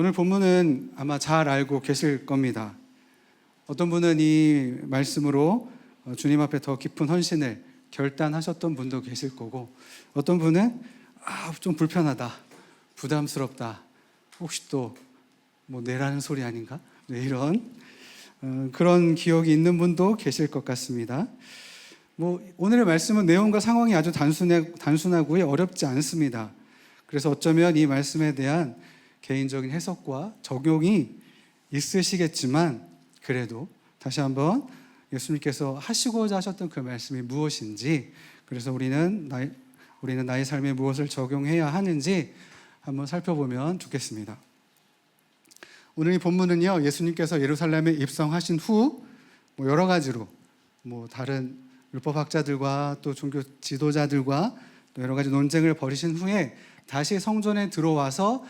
오늘 본문은 아마 잘 알고 계실 겁니다. 어떤 분은 이 말씀으로 주님 앞에 더 깊은 헌신을 결단하셨던 분도 계실 거고, 어떤 분은 좀 불편하다, 부담스럽다, 혹시 또 뭐 내라는 소리 아닌가? 네, 이런 그런 기억이 있는 분도 계실 것 같습니다. 오늘의 말씀은 내용과 상황이 아주 단순하고요, 어렵지 않습니다. 그래서 어쩌면 이 말씀에 대한 개인적인 해석과 적용이 있으시겠지만, 그래도 다시 한번 예수님께서 하시고자 하셨던 그 말씀이 무엇인지, 그래서 우리는 나의 삶에 무엇을 적용해야 하는지 한번 살펴보면 좋겠습니다. 오늘 이 본문은요, 예수님께서 예루살렘에 입성하신 후 여러 가지로 다른 율법학자들과 또 종교 지도자들과 또 여러 가지 논쟁을 벌이신 후에 다시 성전에 들어와서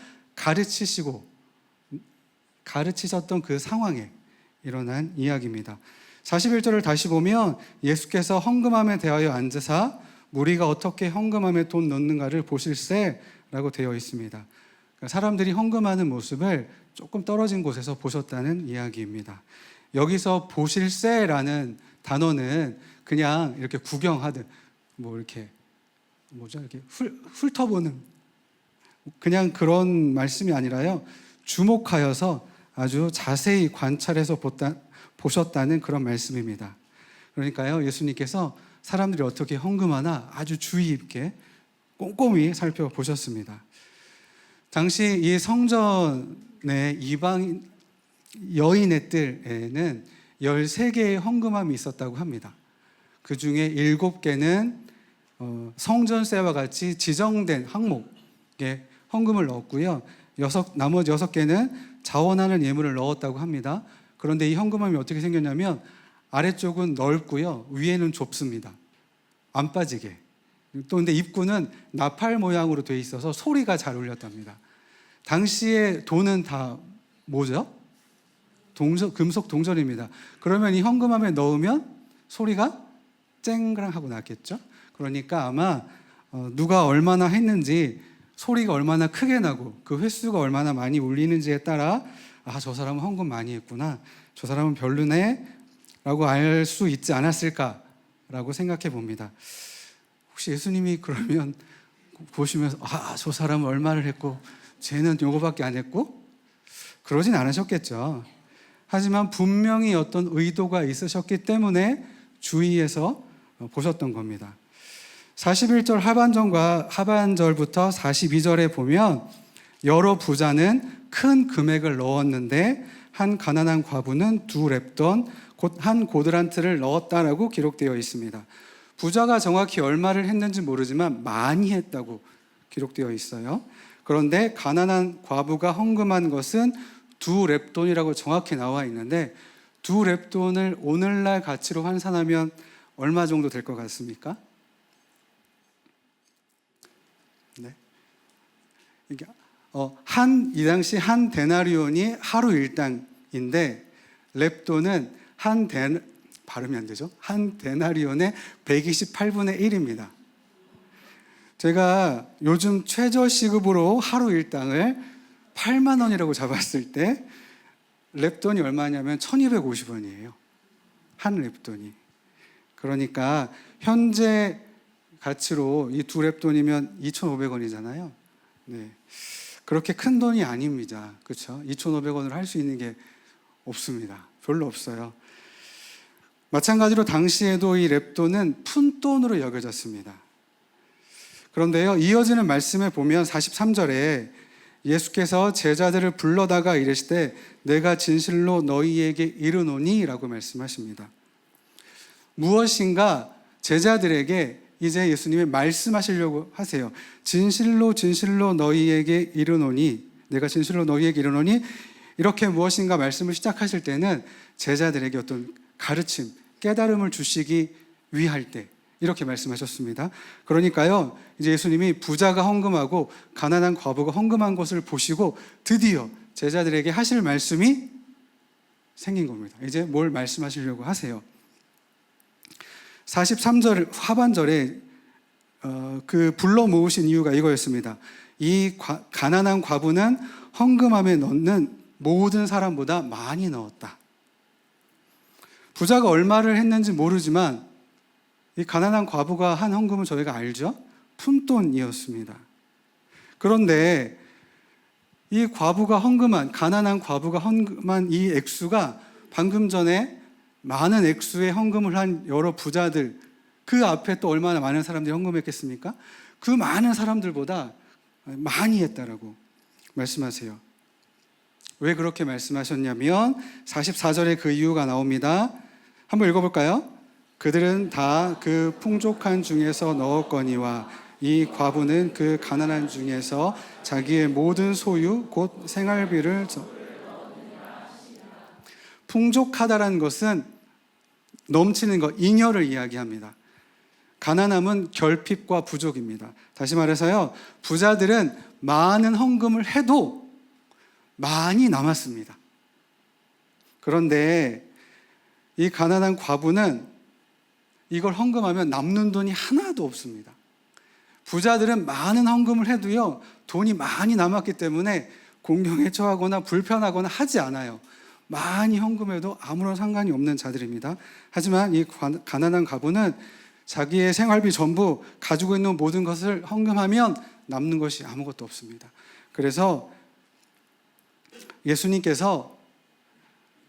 가르치셨던 그 상황에 일어난 이야기입니다. 41절을 다시 보면 예수께서 헌금함에 대하여 앉으사 무리가 어떻게 헌금함에 돈 넣는가를 보실세라고 되어 있습니다. 그러니까 사람들이 헌금하는 모습을 조금 떨어진 곳에서 보셨다는 이야기입니다. 여기서 보실세라는 단어는 그냥 이렇게 구경하듯 이렇게 훑어보는 그냥 그런 말씀이 아니라요, 주목하여서 아주 자세히 관찰해서 보셨다는 그런 말씀입니다. 그러니까요, 예수님께서 사람들이 어떻게 헌금하나 아주 주의 있게 꼼꼼히 살펴보셨습니다. 당시 이 성전의 이방 여인의 뜰에는 13개의 헌금함이 있었다고 합니다. 그 중에 7개는 성전세와 같이 지정된 항목에 헌금을 넣었고요, 나머지 6개는 자원하는 예물을 넣었다고 합니다. 그런데 이 헌금함이 어떻게 생겼냐면 아래쪽은 넓고요, 위에는 좁습니다. 안 빠지게. 또 근데 입구는 나팔 모양으로 되어 있어서 소리가 잘 울렸답니다. 당시에 돈은 다 뭐죠? 금속 동전입니다. 그러면 이 헌금함에 넣으면 소리가 쨍그랑 하고 났겠죠? 그러니까 아마 누가 얼마나 했는지, 소리가 얼마나 크게 나고 그 횟수가 얼마나 많이 울리는지에 따라 저 사람은 헌금 많이 했구나, 저 사람은 별로네 라고 알 수 있지 않았을까라고 생각해 봅니다. 혹시 예수님이 그러면 보시면서 저 사람은 얼마를 했고 쟤는 요거밖에 안 했고 그러진 않으셨겠죠. 하지만 분명히 어떤 의도가 있으셨기 때문에 주의해서 보셨던 겁니다. 41절 하반절부터 42절에 보면 여러 부자는 큰 금액을 넣었는데 한 가난한 과부는 2렙돈 곧 한 고드란트를 넣었다라고 기록되어 있습니다. 부자가 정확히 얼마를 했는지 모르지만 많이 했다고 기록되어 있어요. 그런데 가난한 과부가 헌금한 것은 2렙돈이라고 정확히 나와 있는데, 2렙돈을 오늘날 가치로 환산하면 얼마 정도 될 것 같습니까? 네. 이 당시 한 데나리온이 하루 일당인데, 렙돈은 발음이 안 되죠? 한 데나리온의 128분의 1입니다. 제가 요즘 최저시급으로 하루 일당을 8만 원이라고 잡았을 때 렙돈이 얼마냐면 1250원이에요. 한 렙돈이. 그러니까 현재 가치로 이 2렙돈이면 2500원이잖아요. 네. 그렇게 큰 돈이 아닙니다. 그렇죠? 2500원으로 할 수 있는 게 없습니다. 별로 없어요. 마찬가지로 당시에도 이 렙돈은 푼돈으로 여겨졌습니다. 그런데요, 이어지는 말씀에 보면 43절에 예수께서 제자들을 불러다가 이르시되 내가 진실로 너희에게 이르노니 라고 말씀하십니다. 무엇인가 제자들에게 이제 예수님이 말씀하시려고 하세요. 진실로 너희에게 이르노니, 내가 진실로 너희에게 이르노니, 이렇게 무엇인가 말씀을 시작하실 때는 제자들에게 어떤 가르침, 깨달음을 주시기 위할 때 이렇게 말씀하셨습니다. 그러니까요, 이제 예수님이 부자가 헌금하고 가난한 과부가 헌금한 것을 보시고 드디어 제자들에게 하실 말씀이 생긴 겁니다. 이제 뭘 말씀하시려고 하세요? 43절 하반절에 그 불러 모으신 이유가 이거였습니다. 이 가난한 과부는 헌금함에 넣는 모든 사람보다 많이 넣었다. 부자가 얼마를 했는지 모르지만 이 가난한 과부가 한 헌금은 저희가 알죠? 푼돈이었습니다. 그런데 이 가난한 과부가 헌금한 이 액수가 방금 전에 많은 액수의 헌금을 한 여러 부자들, 그 앞에 또 얼마나 많은 사람들이 헌금했겠습니까? 그 많은 사람들보다 많이 했다라고 말씀하세요. 왜 그렇게 말씀하셨냐면 44절에 그 이유가 나옵니다. 한번 읽어볼까요? 그들은 다 그 풍족한 중에서 넣었거니와 이 과부는 그 가난한 중에서 자기의 모든 소유 곧 생활비를 풍족하다라는 것은 넘치는 것, 잉여를 이야기합니다. 가난함은 결핍과 부족입니다. 다시 말해서요, 부자들은 많은 헌금을 해도 많이 남았습니다. 그런데 이 가난한 과부는 이걸 헌금하면 남는 돈이 하나도 없습니다. 부자들은 많은 헌금을 해도요, 돈이 많이 남았기 때문에 공경에 처하거나 불편하거나 하지 않아요. 많이 헌금해도 아무런 상관이 없는 자들입니다. 하지만 이 가난한 과부는 자기의 생활비 전부 가지고 있는 모든 것을 헌금하면 남는 것이 아무것도 없습니다. 그래서 예수님께서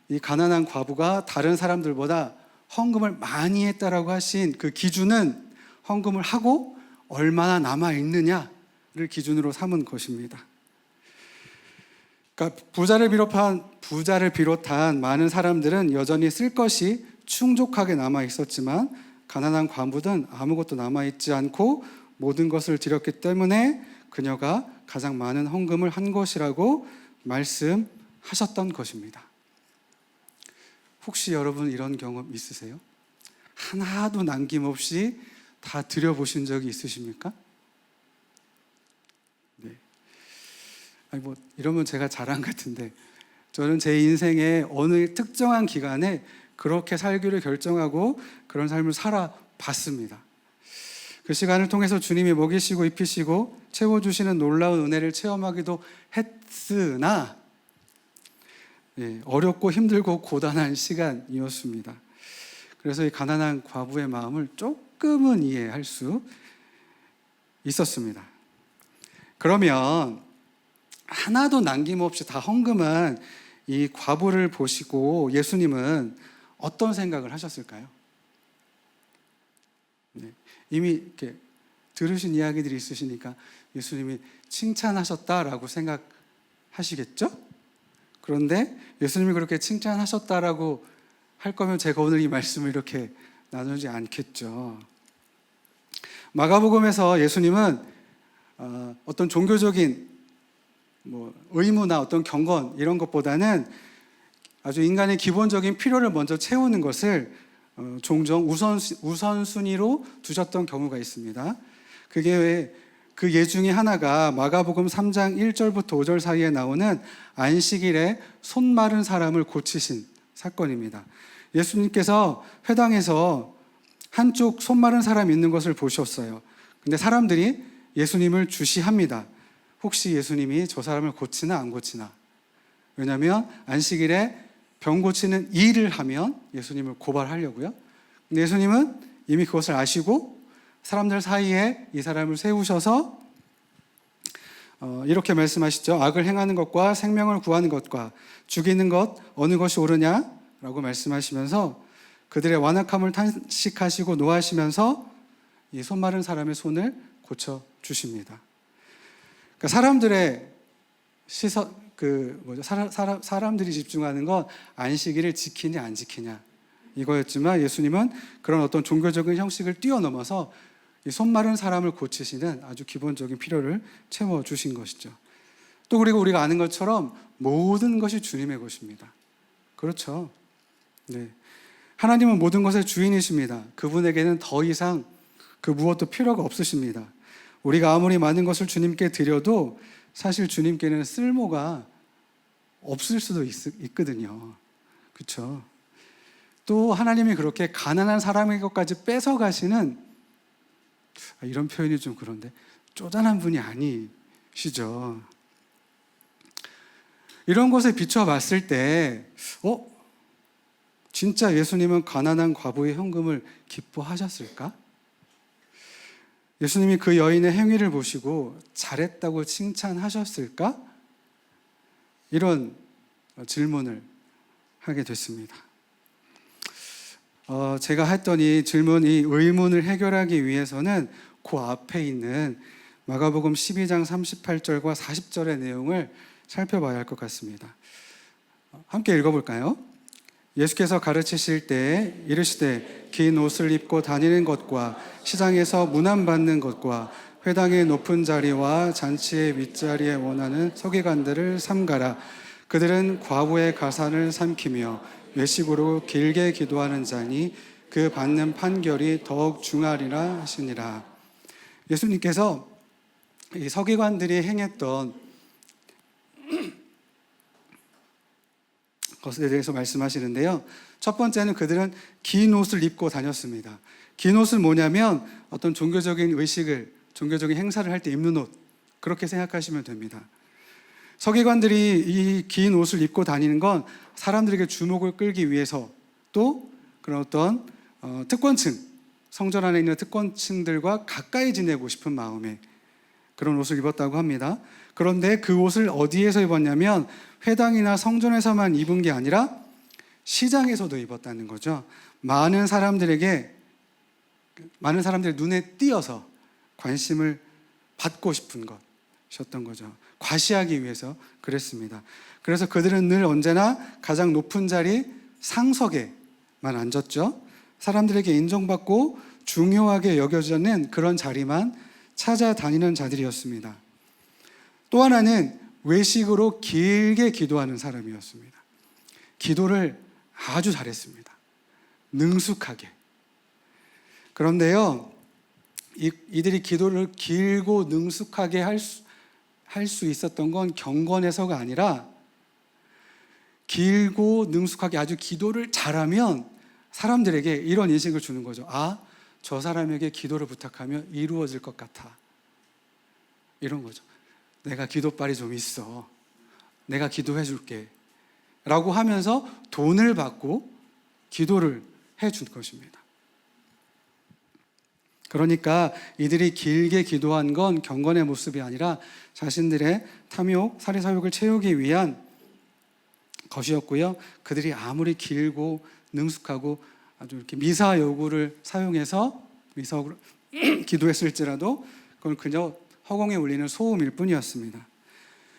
이 가난한 과부가 다른 사람들보다 헌금을 많이 했다라고 하신 그 기준은 헌금을 하고 얼마나 남아있느냐를 기준으로 삼은 것입니다. 그러니까 부자를 비롯한 많은 사람들은 여전히 쓸 것이 충족하게 남아있었지만 가난한 과부는 아무것도 남아있지 않고 모든 것을 드렸기 때문에 그녀가 가장 많은 헌금을 한 것이라고 말씀하셨던 것입니다. 혹시 여러분 이런 경험 있으세요? 하나도 남김없이 다 드려보신 적이 있으십니까? 네. 아니 이러면 제가 자랑 같은데 저는 제 인생의 어느 특정한 기간에 그렇게 살기를 결정하고 그런 삶을 살아봤습니다. 그 시간을 통해서 주님이 먹이시고 입히시고 채워주시는 놀라운 은혜를 체험하기도 했으나 어렵고 힘들고 고단한 시간이었습니다. 그래서 이 가난한 과부의 마음을 조금은 이해할 수 있었습니다. 그러면 하나도 남김없이 다 헌금한 이 과부를 보시고 예수님은 어떤 생각을 하셨을까요? 이미 이렇게 들으신 이야기들이 있으시니까 예수님이 칭찬하셨다라고 생각하시겠죠? 그런데 예수님이 그렇게 칭찬하셨다라고 할 거면 제가 오늘 이 말씀을 이렇게 나누지 않겠죠. 마가복음에서 예수님은 어떤 종교적인 의무나 어떤 경건 이런 것보다는 아주 인간의 기본적인 필요를 먼저 채우는 것을 종종 우선순위로 두셨던 경우가 있습니다. 그게 왜 그 예 중에 하나가 마가복음 3장 1절부터 5절 사이에 나오는 안식일에 손 마른 사람을 고치신 사건입니다. 예수님께서 회당에서 한쪽 손 마른 사람이 있는 것을 보셨어요. 근데 사람들이 예수님을 주시합니다. 혹시 예수님이 저 사람을 고치나 안 고치나? 왜냐하면 안식일에 병 고치는 일을 하면 예수님을 고발하려고요. 근데 예수님은 이미 그것을 아시고 사람들 사이에 이 사람을 세우셔서 이렇게 말씀하시죠. 악을 행하는 것과 생명을 구하는 것과 죽이는 것 어느 것이 옳으냐? 라고 말씀하시면서 그들의 완악함을 탄식하시고 노하시면서 이 손 마른 사람의 손을 고쳐주십니다. 그러니까 사람들의 시선, 사람들이 집중하는 건 안식일을 지키냐 안 지키냐 이거였지만 예수님은 그런 어떤 종교적인 형식을 뛰어넘어서 이 손 마른 사람을 고치시는 아주 기본적인 필요를 채워주신 것이죠. 또 그리고 우리가 아는 것처럼 모든 것이 주님의 것입니다. 그렇죠. 네. 하나님은 모든 것의 주인이십니다. 그분에게는 더 이상 그 무엇도 필요가 없으십니다. 우리가 아무리 많은 것을 주님께 드려도 사실 주님께는 쓸모가 없을 수도 있거든요. 그렇죠? 또 하나님이 그렇게 가난한 사람의 것까지 뺏어가시는, 이런 표현이 좀 그런데, 쪼잔한 분이 아니시죠. 이런 것에 비춰봤을 때 진짜 예수님은 가난한 과부의 헌금을 기뻐하셨을까? 예수님이 그 여인의 행위를 보시고 잘했다고 칭찬하셨을까? 이런 질문을 하게 됐습니다. 제가 했던 이 의문을 해결하기 위해서는 그 앞에 있는 마가복음 12장 38절과 40절의 내용을 살펴봐야 할 것 같습니다. 함께 읽어볼까요? 예수께서 가르치실 때 이르시되 긴 옷을 입고 다니는 것과 시장에서 문안받는 것과 회당의 높은 자리와 잔치의 윗자리에 원하는 서기관들을 삼가라. 그들은 과부의 가산을 삼키며 외식으로 길게 기도하는 자니 그 받는 판결이 더욱 중하리라 하시니라. 예수님께서 이 서기관들이 행했던 것에 대해서 말씀하시는데요. 첫 번째는 그들은 긴 옷을 입고 다녔습니다. 긴 옷은 뭐냐면 어떤 종교적인 행사를 할 때 입는 옷, 그렇게 생각하시면 됩니다. 서기관들이 이 긴 옷을 입고 다니는 건 사람들에게 주목을 끌기 위해서, 또 그런 어떤 특권층, 성전 안에 있는 특권층들과 가까이 지내고 싶은 마음에 그런 옷을 입었다고 합니다. 그런데 그 옷을 어디에서 입었냐면 회당이나 성전에서만 입은 게 아니라 시장에서도 입었다는 거죠. 많은 사람들의 눈에 띄어서 관심을 받고 싶은 것이었던 거죠. 과시하기 위해서 그랬습니다. 그래서 그들은 늘 언제나 가장 높은 자리 상석에만 앉았죠. 사람들에게 인정받고 중요하게 여겨지는 그런 자리만 찾아다니는 자들이었습니다. 또 하나는 외식으로 길게 기도하는 사람이었습니다. 기도를 아주 잘했습니다. 능숙하게. 그런데요, 이들이 기도를 길고 능숙하게 할 수 있었던 건 경건에서가 아니라, 길고 능숙하게 아주 기도를 잘하면 사람들에게 이런 인식을 주는 거죠. 저 사람에게 기도를 부탁하면 이루어질 것 같아. 이런 거죠. 내가 기도빨이 좀 있어. 내가 기도해 줄게. 라고 하면서 돈을 받고 기도를 해 준 것입니다. 그러니까 이들이 길게 기도한 건 경건의 모습이 아니라 자신들의 탐욕, 사리사욕을 채우기 위한 것이었고요. 그들이 아무리 길고 능숙하고 아주 이렇게 미사 여구를 사용해서 기도했을지라도 그건 그저 허공에 울리는 소음일 뿐이었습니다.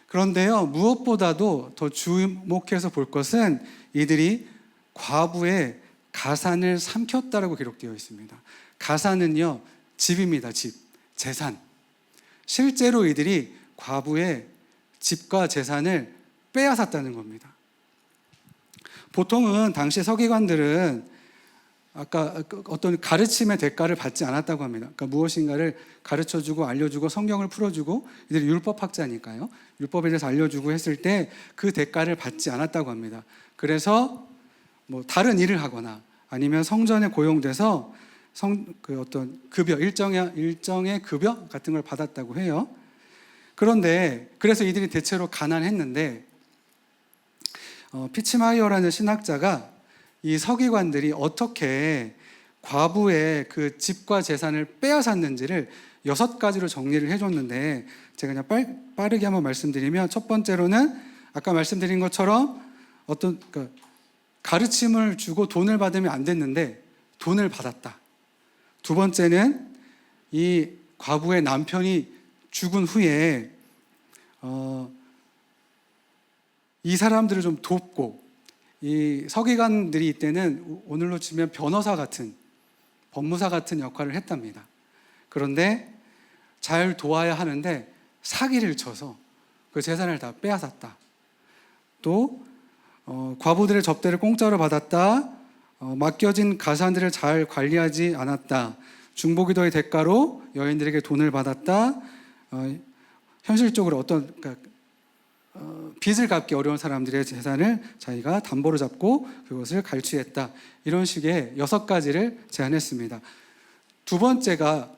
그런데요, 무엇보다도 더 주목해서 볼 것은 이들이 과부의 가산을 삼켰다라고 기록되어 있습니다. 가산은요, 집입니다. 집, 재산. 실제로 이들이 과부의 집과 재산을 빼앗았다는 겁니다. 보통은 당시 서기관들은 아까 어떤 가르침의 대가를 받지 않았다고 합니다. 그러니까 무엇인가를 가르쳐주고 알려주고 성경을 풀어주고, 이들이 율법학자니까요. 율법에 대해서 알려주고 했을 때 그 대가를 받지 않았다고 합니다. 그래서 다른 일을 하거나 아니면 성전에 고용돼서 어떤 급여, 일정의 급여 같은 걸 받았다고 해요. 그런데 그래서 이들이 대체로 가난했는데, 피츠마이어라는 신학자가 이 서기관들이 어떻게 과부의 그 집과 재산을 빼앗았는지를 6가지로 정리를 해줬는데, 제가 그냥 빠르게 한번 말씀드리면, 첫 번째로는 아까 말씀드린 것처럼 어떤 가르침을 주고 돈을 받으면 안 됐는데 돈을 받았다. 두 번째는 이 과부의 남편이 죽은 후에 이 사람들을 좀 돕고, 이 서기관들이 이때는 오늘로 치면 변호사 같은, 법무사 같은 역할을 했답니다. 그런데 잘 도와야 하는데 사기를 쳐서 그 재산을 다 빼앗았다. 또 과부들의 접대를 공짜로 받았다. 맡겨진 가산들을 잘 관리하지 않았다. 중보기도의 대가로 여인들에게 돈을 받았다. 현실적으로 빚을 갚기 어려운 사람들의 재산을 자기가 담보로 잡고 그것을 갈취했다. 이런 식의 6가지를 제안했습니다. 두 번째가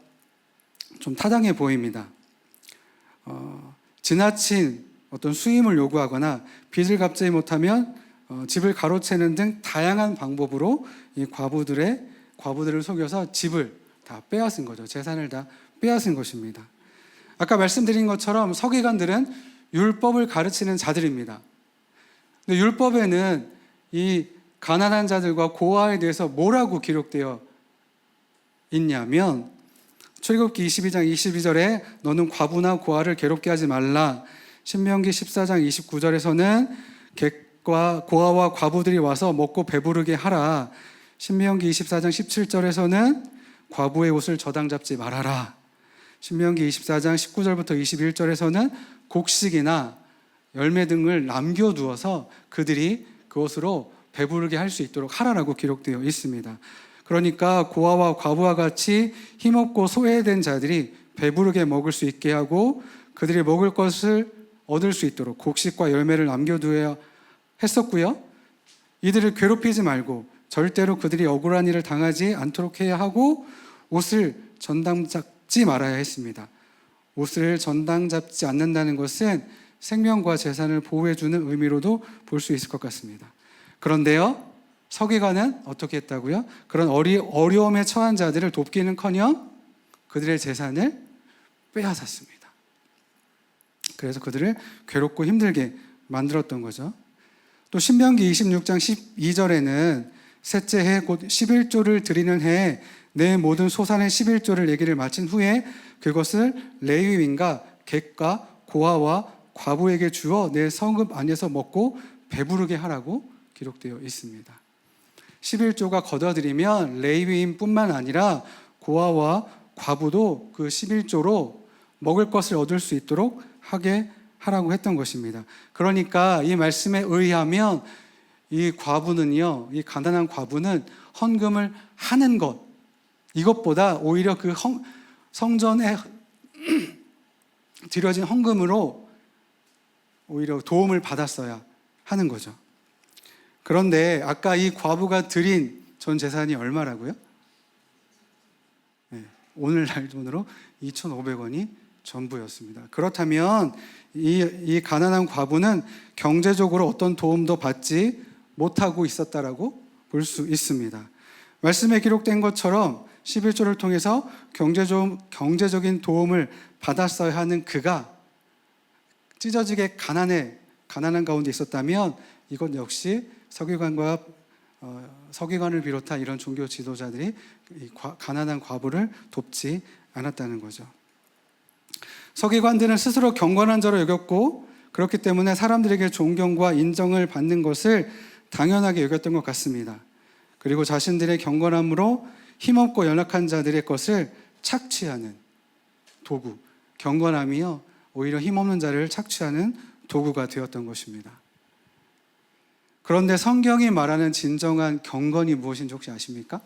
좀 타당해 보입니다. 지나친 어떤 수임을 요구하거나 빚을 갚지 못하면 집을 가로채는 등 다양한 방법으로 이 과부들을 속여서 집을 다 빼앗은 거죠. 재산을 다 빼앗은 것입니다. 아까 말씀드린 것처럼 서기관들은 율법을 가르치는 자들입니다. 근데 율법에는 이 가난한 자들과 고아에 대해서 뭐라고 기록되어 있냐면 출애굽기 22장 22절에 너는 과부나 고아를 괴롭게 하지 말라. 신명기 14장 29절에서는 객과 고아와 과부들이 와서 먹고 배부르게 하라. 신명기 24장 17절에서는 과부의 옷을 저당 잡지 말아라. 신명기 24장 19절부터 21절에서는 곡식이나 열매 등을 남겨두어서 그들이 그것으로 배부르게 할 수 있도록 하라라고 기록되어 있습니다. 그러니까 고아와 과부와 같이 힘없고 소외된 자들이 배부르게 먹을 수 있게 하고 그들이 먹을 것을 얻을 수 있도록 곡식과 열매를 남겨두어야 했었고요. 이들을 괴롭히지 말고 절대로 그들이 억울한 일을 당하지 않도록 해야 하고 옷을 전당 잡지 말아야 했습니다. 옷을 전당 잡지 않는다는 것은 생명과 재산을 보호해주는 의미로도 볼 수 있을 것 같습니다. 그런데요, 서기관은 어떻게 했다고요? 그런 어려움에 처한 자들을 돕기는커녕 그들의 재산을 빼앗았습니다. 그래서 그들을 괴롭고 힘들게 만들었던 거죠. 또 신명기 26장 12절에는 셋째 해 곧 11조를 드리는 해에 내 모든 소산의 11조를 내기를 마친 후에 그것을 레위인과 객과 고아와 과부에게 주어 내 성읍 안에서 먹고 배부르게 하라고 기록되어 있습니다. 11조가 거둬들이면 레위인뿐만 아니라 고아와 과부도 그 11조로 먹을 것을 얻을 수 있도록 하게 하라고 했던 것입니다. 그러니까 이 말씀에 의하면 이 과부는요, 이 가난한 과부는 헌금을 하는 것, 이것보다 오히려 그 성전에 드려진 헌금으로 오히려 도움을 받았어야 하는 거죠. 그런데 아까 이 과부가 드린 전 재산이 얼마라고요? 네, 오늘날 돈으로 2,500원이 전부였습니다. 그렇다면 이 가난한 과부는 경제적으로 어떤 도움도 받지 못하고 있었다라고 볼 수 있습니다. 말씀에 기록된 것처럼 11조를 통해서 경제적인 도움을 받았어야 하는 그가 찢어지게 가난한 가운데 있었다면 이것 역시 서기관을 비롯한 이런 종교 지도자들이 가난한 과부를 돕지 않았다는 거죠. 서기관들은 스스로 경건한 자로 여겼고 그렇기 때문에 사람들에게 존경과 인정을 받는 것을 당연하게 여겼던 것 같습니다. 그리고 자신들의 경건함으로 힘없고 연약한 자들의 것을 착취하는 도구, 경건함이요 오히려 힘없는 자를 착취하는 도구가 되었던 것입니다. 그런데 성경이 말하는 진정한 경건이 무엇인지 혹시 아십니까?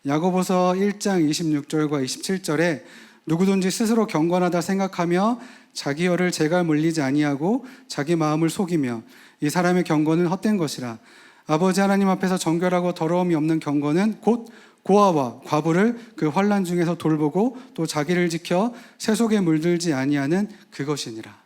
야고보서 1장 26절과 27절에 누구든지 스스로 경건하다 생각하며 자기 혀를 재갈 물리지 아니하고 자기 마음을 속이며 이 사람의 경건은 헛된 것이라. 아버지 하나님 앞에서 정결하고 더러움이 없는 경건은 곧 고아와 과부를 그 환난 중에서 돌보고 또 자기를 지켜 세속에 물들지 아니하는 그것이니라.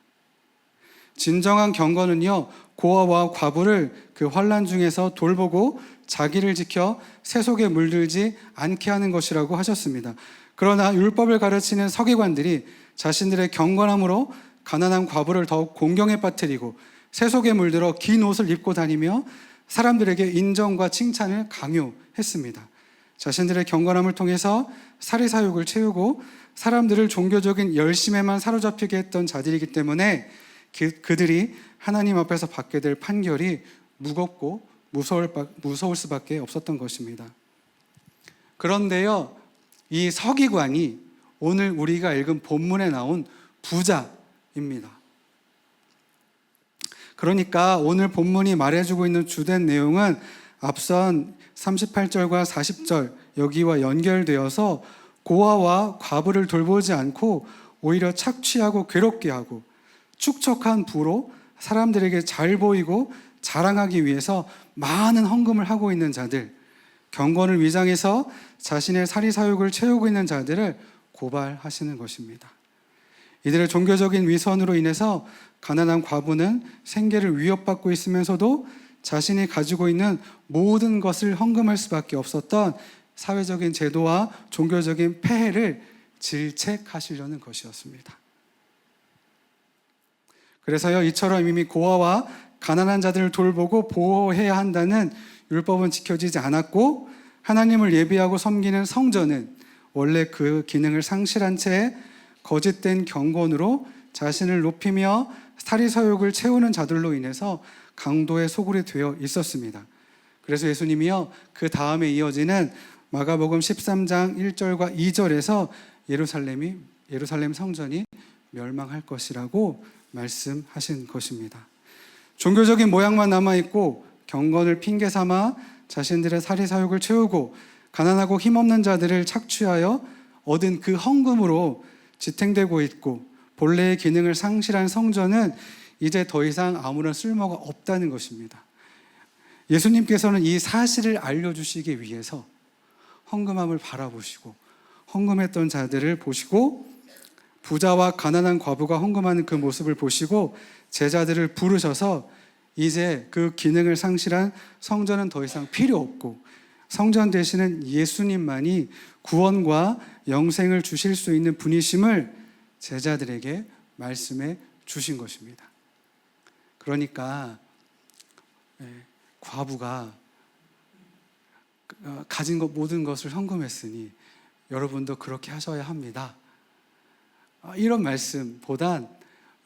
진정한 경건은요 고아와 과부를 그 환난 중에서 돌보고 자기를 지켜 세속에 물들지 않게 하는 것이라고 하셨습니다. 그러나 율법을 가르치는 서기관들이 자신들의 경건함으로 가난한 과부를 더욱 공경에 빠뜨리고 세속에 물들어 긴 옷을 입고 다니며 사람들에게 인정과 칭찬을 강요했습니다. 자신들의 경건함을 통해서 사리사욕을 채우고 사람들을 종교적인 열심에만 사로잡히게 했던 자들이기 때문에 그들이 하나님 앞에서 받게 될 판결이 무겁고 무서울 수밖에 없었던 것입니다. 그런데요, 이 서기관이 오늘 우리가 읽은 본문에 나온 부자입니다. 그러니까 오늘 본문이 말해주고 있는 주된 내용은 앞선 38절과 40절 여기와 연결되어서 고아와 과부를 돌보지 않고 오히려 착취하고 괴롭게 하고 축척한 부로 사람들에게 잘 보이고 자랑하기 위해서 많은 헌금을 하고 있는 자들, 경건을 위장해서 자신의 사리사욕을 채우고 있는 자들을 고발하시는 것입니다. 이들의 종교적인 위선으로 인해서 가난한 과부는 생계를 위협받고 있으면서도 자신이 가지고 있는 모든 것을 헌금할 수밖에 없었던 사회적인 제도와 종교적인 폐해를 질책하시려는 것이었습니다. 그래서요, 이처럼 이미 고아와 가난한 자들을 돌보고 보호해야 한다는 율법은 지켜지지 않았고, 하나님을 예비하고 섬기는 성전은 원래 그 기능을 상실한 채 거짓된 경건으로 자신을 높이며 사리사욕을 채우는 자들로 인해서 강도의 소굴이 되어 있었습니다. 그래서 예수님이요, 그 다음에 이어지는 마가복음 13장 1절과 2절에서 예루살렘 성전이 멸망할 것이라고 말씀하신 것입니다. 종교적인 모양만 남아있고 경건을 핑계 삼아 자신들의 사리사욕을 채우고 가난하고 힘없는 자들을 착취하여 얻은 그 헌금으로 지탱되고 있고 본래의 기능을 상실한 성전은 이제 더 이상 아무런 쓸모가 없다는 것입니다. 예수님께서는 이 사실을 알려주시기 위해서 헌금함을 바라보시고 헌금했던 자들을 보시고 부자와 가난한 과부가 헌금하는 그 모습을 보시고 제자들을 부르셔서 이제 그 기능을 상실한 성전은 더 이상 필요 없고 성전 되시는 예수님만이 구원과 영생을 주실 수 있는 분이심을 제자들에게 말씀해 주신 것입니다. 그러니까 과부가 가진 것 모든 것을 헌금했으니 여러분도 그렇게 하셔야 합니다. 이런 말씀보단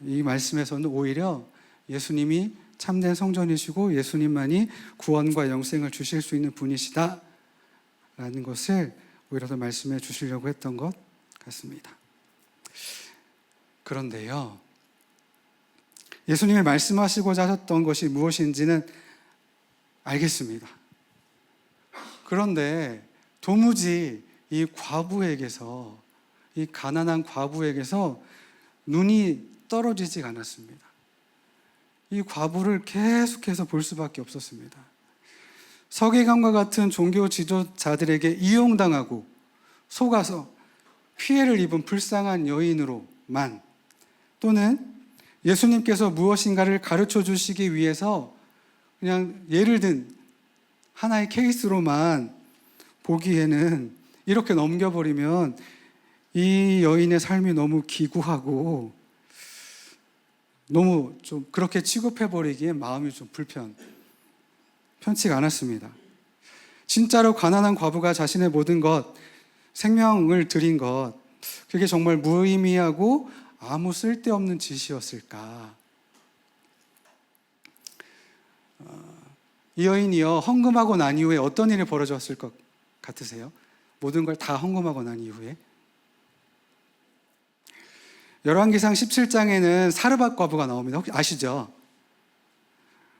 이 말씀에서는 오히려 예수님이 참된 성전이시고 예수님만이 구원과 영생을 주실 수 있는 분이시다 라는 것을 오히려 더 말씀해 주시려고 했던 것 같습니다. 그런데요, 예수님이 말씀하시고자 하셨던 것이 무엇인지는 알겠습니다. 그런데 도무지 이 과부에게서, 이 가난한 과부에게서 눈이 떨어지지 않았습니다. 이 과부를 계속해서 볼 수밖에 없었습니다. 서기관과 같은 종교 지도자들에게 이용당하고 속아서 피해를 입은 불쌍한 여인으로만, 또는 예수님께서 무엇인가를 가르쳐 주시기 위해서 그냥 예를 든 하나의 케이스로만 보기에는 이렇게 넘겨버리면 이 여인의 삶이 너무 기구하고 너무 좀 그렇게 취급해버리기에 마음이 좀 편치가 않았습니다. 진짜로 가난한 과부가 자신의 모든 것, 생명을 드린 것, 그게 정말 무의미하고 아무 쓸데없는 짓이었을까? 이 여인이요, 헌금하고 난 이후에 어떤 일이 벌어졌을 것 같으세요? 모든 걸 다 헌금하고 난 이후에? 열왕기상 17장에는 사르밧 과부가 나옵니다. 혹시 아시죠?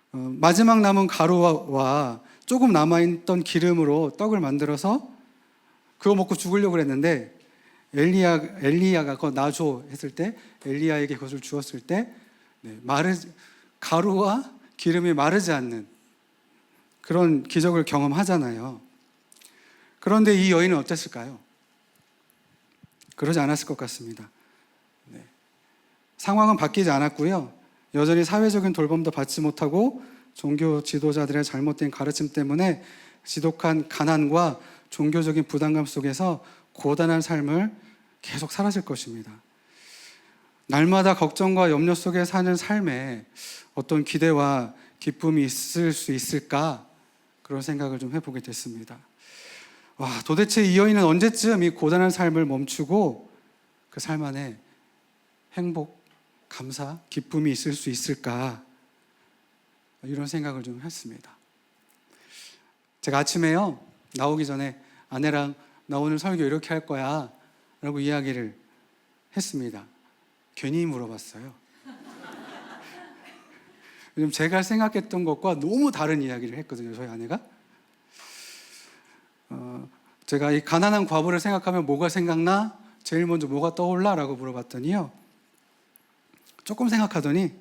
마지막 남은 가루와 조금 남아있던 기름으로 떡을 만들어서 그거 먹고 죽으려고 했는데 엘리야가 그거 놔줘 했을 때 엘리야에게 그것을 주었을 때 가루와 기름이 마르지 않는 그런 기적을 경험하잖아요. 그런데 이 여인은 어땠을까요? 그러지 않았을 것 같습니다. 상황은 바뀌지 않았고요. 여전히 사회적인 돌봄도 받지 못하고 종교 지도자들의 잘못된 가르침 때문에 지독한 가난과 종교적인 부담감 속에서 고단한 삶을 계속 살았을 것입니다. 날마다 걱정과 염려 속에 사는 삶에 어떤 기대와 기쁨이 있을 수 있을까? 그런 생각을 좀 해보게 됐습니다. 도대체 이 여인은 언제쯤 이 고단한 삶을 멈추고 그 삶 안에 행복, 감사, 기쁨이 있을 수 있을까? 이런 생각을 좀 했습니다. 제가 아침에요, 나오기 전에 아내랑 나 오늘 설교 이렇게 할 거야 라고 이야기를 했습니다. 괜히 물어봤어요. 왜냐면 제가 생각했던 것과 너무 다른 이야기를 했거든요, 저희 아내가. 제가 이 가난한 과부를 생각하면 뭐가 생각나? 제일 먼저 뭐가 떠올라? 라고 물어봤더니요, 조금 생각하더니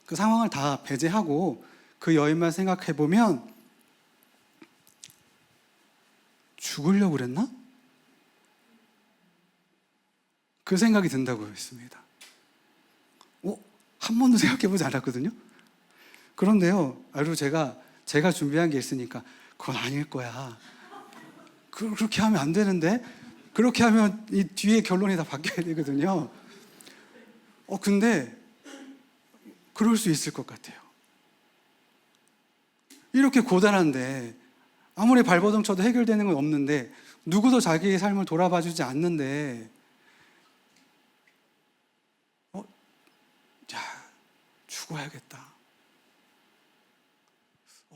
그 상황을 다 배제하고 그 여인만 생각해보면 죽으려고 그랬나? 그 생각이 든다고 했습니다. 한 번도 생각해보지 않았거든요. 그런데요, 그리고 제가 준비한 게 있으니까 그건 아닐 거야. 그렇게 하면 안 되는데? 그렇게 하면 이 뒤에 결론이 다 바뀌어야 되거든요. 근데 그럴 수 있을 것 같아요. 이렇게 고단한데, 아무리 발버둥 쳐도 해결되는 건 없는데, 누구도 자기의 삶을 돌아봐 주지 않는데, 죽어야겠다.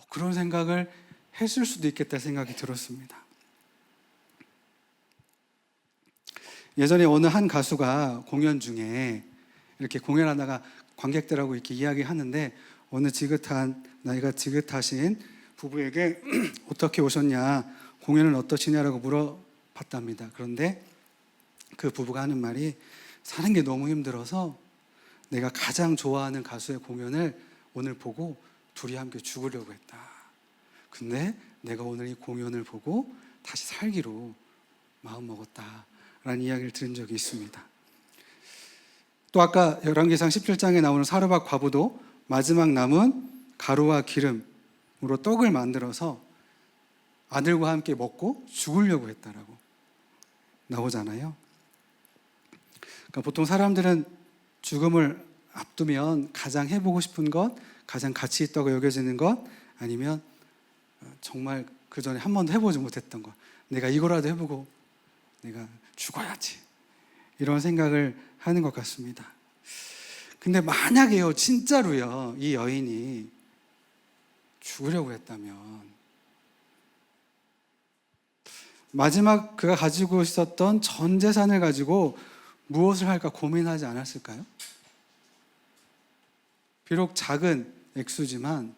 그런 생각을 했을 수도 있겠다 생각이 들었습니다. 예전에 어느 한 가수가 공연 중에 이렇게 공연하다가 관객들하고 이렇게 이야기하는데, 어느 나이가 지긋하신 부부에게 어떻게 오셨냐, 공연은 어떠시냐라고 물어봤답니다. 그런데 그 부부가 하는 말이, 사는 게 너무 힘들어서 내가 가장 좋아하는 가수의 공연을 오늘 보고 둘이 함께 죽으려고 했다. 근데 내가 오늘 이 공연을 보고 다시 살기로 마음먹었다 라는 이야기를 들은 적이 있습니다. 또 아까 열왕기상 17장에 나오는 사르밧 과부도 마지막 남은 가루와 기름으로 떡을 만들어서 아들과 함께 먹고 죽으려고 했다라고 나오잖아요. 그러니까 보통 사람들은 죽음을 앞두면 가장 해보고 싶은 것, 가장 가치 있다고 여겨지는 것, 아니면 정말 그 전에 한 번도 해보지 못했던 것, 내가 이거라도 해보고 내가 죽어야지, 이런 생각을 하는 것 같습니다. 근데 만약에요, 진짜로요, 이 여인이 죽으려고 했다면 마지막 그가 가지고 있었던 전 재산을 가지고 무엇을 할까 고민하지 않았을까요? 비록 작은 액수지만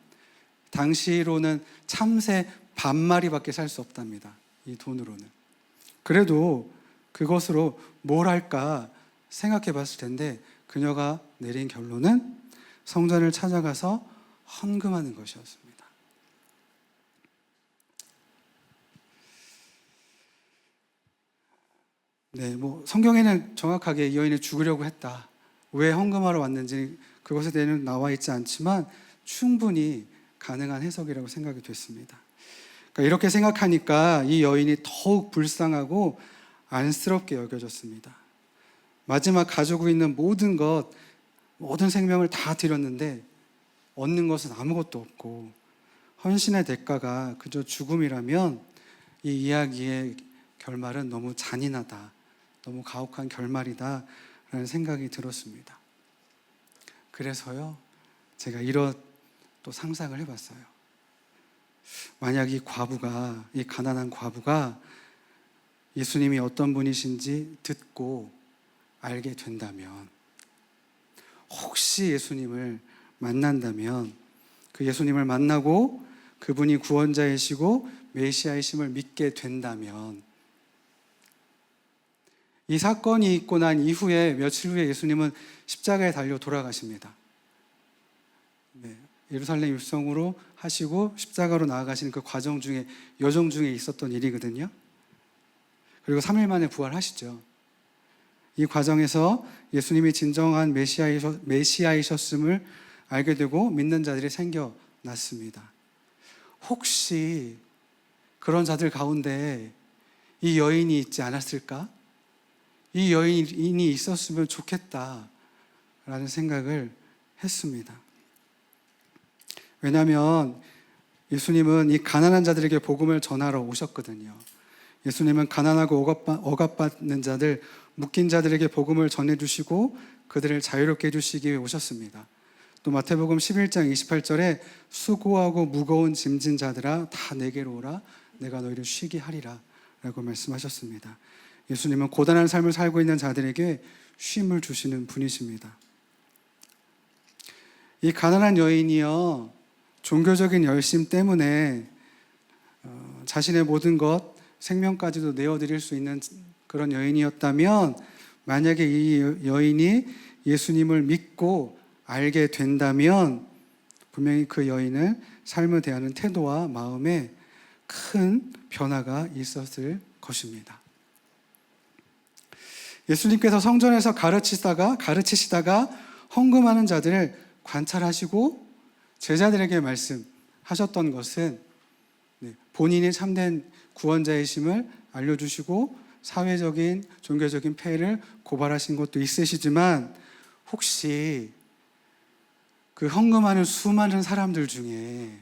당시로는 참새 반마리밖에 살 수 없답니다. 이 돈으로는. 그래도 그것으로 뭘 할까 생각해 봤을 텐데, 그녀가 내린 결론은 성전을 찾아가서 헌금하는 것이었습니다. 네, 성경에는 정확하게 이 여인이 죽으려고 했다, 왜 헌금하러 왔는지 그것에 대해서는 나와 있지 않지만 충분히 가능한 해석이라고 생각이 됐습니다. 그러니까 이렇게 생각하니까 이 여인이 더욱 불쌍하고 안쓰럽게 여겨졌습니다. 마지막 가지고 있는 모든 생명을 다 드렸는데 얻는 것은 아무것도 없고 헌신의 대가가 그저 죽음이라면 이 이야기의 결말은 너무 잔인하다, 너무 가혹한 결말이다 라는 생각이 들었습니다. 그래서요, 제가 이런 또 상상을 해봤어요. 만약 이 가난한 과부가 예수님이 어떤 분이신지 듣고 알게 된다면, 혹시 예수님을 만난다면, 그 예수님을 만나고 그분이 구원자이시고 메시아이심을 믿게 된다면, 이 사건이 있고 난 이후에 며칠 후에 예수님은 십자가에 달려 돌아가십니다. 네, 예루살렘 입성으로 하시고 십자가로 나아가시는 그 과정 중에, 여정 중에 있었던 일이거든요. 그리고 3일 만에 부활하시죠. 이 과정에서 예수님이 진정한 메시아이셨음을 알게 되고 믿는 자들이 생겨났습니다. 혹시 그런 자들 가운데 이 여인이 있지 않았을까? 이 여인이 있었으면 좋겠다라는 생각을 했습니다. 왜냐하면 예수님은 이 가난한 자들에게 복음을 전하러 오셨거든요. 예수님은 가난하고 억압받는 자들, 묶인 자들에게 복음을 전해주시고 그들을 자유롭게 해주시기 위해 오셨습니다. 또 마태복음 11장 28절에 수고하고 무거운 짐진 자들아 다 내게로 오라, 내가 너희를 쉬게 하리라 라고 말씀하셨습니다. 예수님은 고단한 삶을 살고 있는 자들에게 쉼을 주시는 분이십니다. 이 가난한 여인이요, 종교적인 열심 때문에 자신의 모든 것, 생명까지도 내어드릴 수 있는 그런 여인이었다면, 만약에 이 여인이 예수님을 믿고 알게 된다면 분명히 그 여인은 삶을 대하는 태도와 마음에 큰 변화가 있었을 것입니다. 예수님께서 성전에서 가르치시다가 헌금하는 자들을 관찰하시고 제자들에게 말씀하셨던 것은 본인이 참된 구원자이심을 알려주시고 사회적인 종교적인 폐해를 고발하신 것도 있으시지만, 혹시 그 헌금하는 수많은 사람들 중에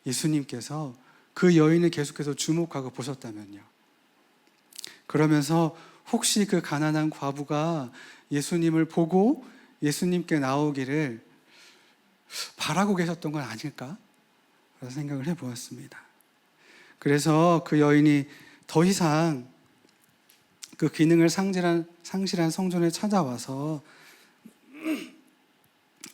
예수님께서 그 여인을 계속해서 주목하고 보셨다면요, 그러면서 혹시 그 가난한 과부가 예수님을 보고 예수님께 나오기를 바라고 계셨던 건 아닐까? 라는 생각을 해보았습니다. 그래서 그 여인이 더 이상 그 기능을 상실한 성전에 찾아와서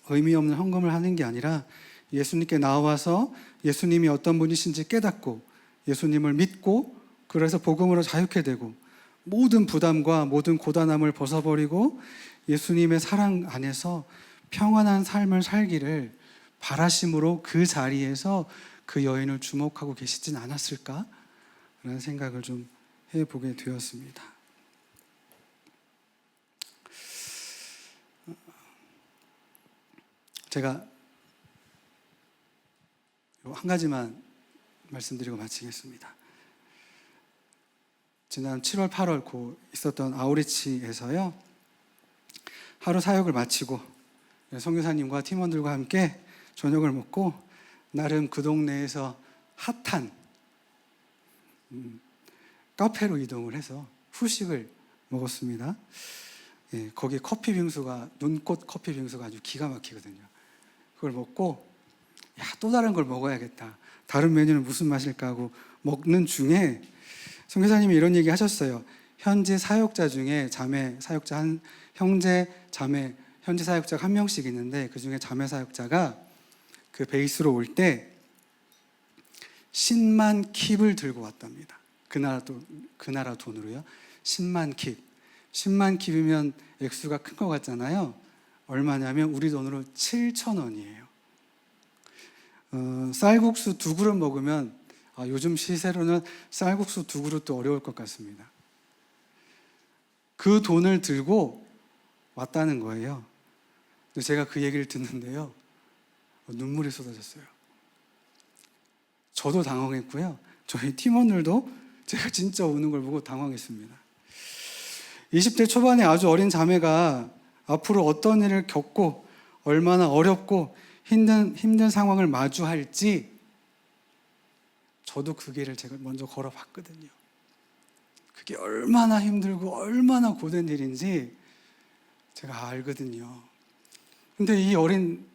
의미 없는 헌금을 하는 게 아니라 예수님께 나와서 예수님이 어떤 분이신지 깨닫고 예수님을 믿고, 그래서 복음으로 자유케 되고 모든 부담과 모든 고단함을 벗어버리고 예수님의 사랑 안에서 평안한 삶을 살기를 바라심으로 그 자리에서 그 여인을 주목하고 계시진 않았을까? 라는 생각을 좀 해보게 되었습니다. 제가 한 가지만 말씀드리고 마치겠습니다. 지난 7월, 8월 있었던 아우리치에서요, 하루 사역을 마치고 선교사님과 팀원들과 함께 저녁을 먹고 나름 그 동네에서 핫한 카페로 이동을 해서 후식을 먹었습니다. 거기 커피 빙수가, 눈꽃 커피 빙수가 아주 기가 막히거든요. 그걸 먹고 또 다른 걸 먹어야겠다, 다른 메뉴는 무슨 맛일까 하고 먹는 중에 선교사님이 이런 얘기 하셨어요. 현지 사역자 중에 자매 사역자 현지 사역자가 한 명씩 있는데, 그 중에 자매 사역자가 그 베이스로 올 때 10만 킵을 들고 왔답니다. 그 나라 돈으로요. 10만 킵. 10만 킵이면 액수가 큰 것 같잖아요. 얼마냐면 우리 돈으로 7,000원이에요. 쌀국수 2그릇 먹으면, 요즘 시세로는 쌀국수 2그릇도 어려울 것 같습니다. 그 돈을 들고 왔다는 거예요. 제가 그 얘기를 듣는데요, 눈물이 쏟아졌어요. 저도 당황했고요, 저희 팀원들도 제가 진짜 우는 걸 보고 당황했습니다. 20대 초반에 아주 어린 자매가 앞으로 어떤 일을 겪고 얼마나 어렵고 힘든 상황을 마주할지 저도 그 길을 제가 먼저 걸어봤거든요. 그게 얼마나 힘들고 얼마나 고된 일인지 제가 알거든요. 근데 이 어린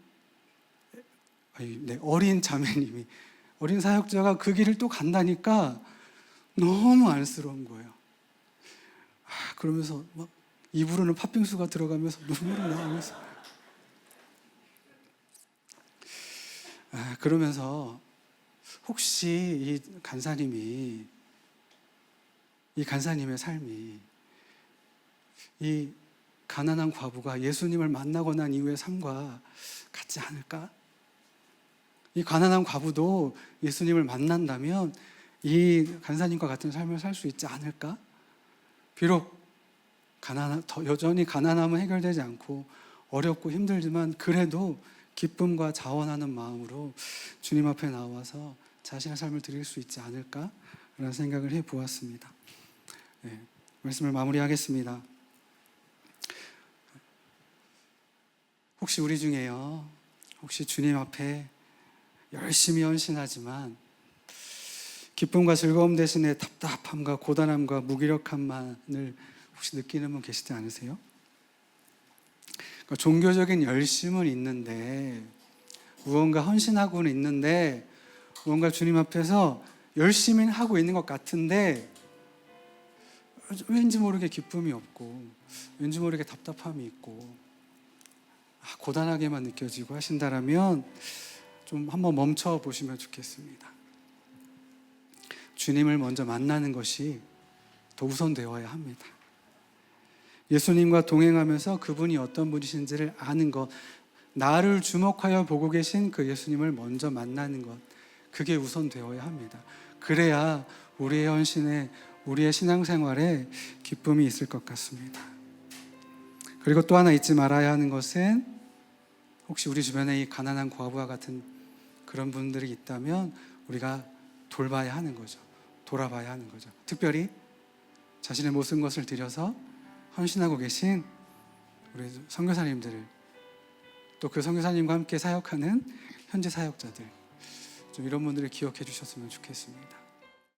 자매님이, 어린 사역자가 그 길을 또 간다니까 너무 안쓰러운 거예요. 그러면서 막 입으로는 팥빙수가 들어가면서 눈물이 나오면서 그러면서 혹시 이 간사님의 삶이 이 가난한 과부가 예수님을 만나고 난 이후의 삶과 같지 않을까? 이 가난한 과부도 예수님을 만난다면 이 간사님과 같은 삶을 살 수 있지 않을까? 비록 여전히 가난함은 해결되지 않고 어렵고 힘들지만 그래도 기쁨과 자원하는 마음으로 주님 앞에 나와서 자신의 삶을 드릴 수 있지 않을까? 라는 생각을 해보았습니다. 말씀을 마무리하겠습니다. 혹시 우리 중에요, 혹시 주님 앞에 열심히 헌신하지만 기쁨과 즐거움 대신에 답답함과 고단함과 무기력함만을 혹시 느끼는 분 계시지 않으세요? 그러니까 종교적인 열심은 있는데, 무언가 헌신하고는 있는데, 무언가 주님 앞에서 열심히 하고 있는 것 같은데 왠지 모르게 기쁨이 없고 왠지 모르게 답답함이 있고 고단하게만 느껴지고 하신다라면 좀 한번 멈춰 보시면 좋겠습니다. 주님을 먼저 만나는 것이 더 우선되어야 합니다. 예수님과 동행하면서 그분이 어떤 분이신지를 아는 것, 나를 주목하여 보고 계신 그 예수님을 먼저 만나는 것, 그게 우선되어야 합니다. 그래야 우리의 헌신에 우리의 신앙생활에 기쁨이 있을 것 같습니다. 그리고 또 하나 잊지 말아야 하는 것은 혹시 우리 주변에 이 가난한 과부와 같은 그런 분들이 있다면 우리가 돌봐야 하는 거죠. 돌아봐야 하는 거죠. 특별히 자신의 모든 것을 들여서 헌신하고 계신 우리 선교사님들을, 또 그 선교사님과 함께 사역하는 현재 사역자들, 좀 이런 분들을 기억해 주셨으면 좋겠습니다.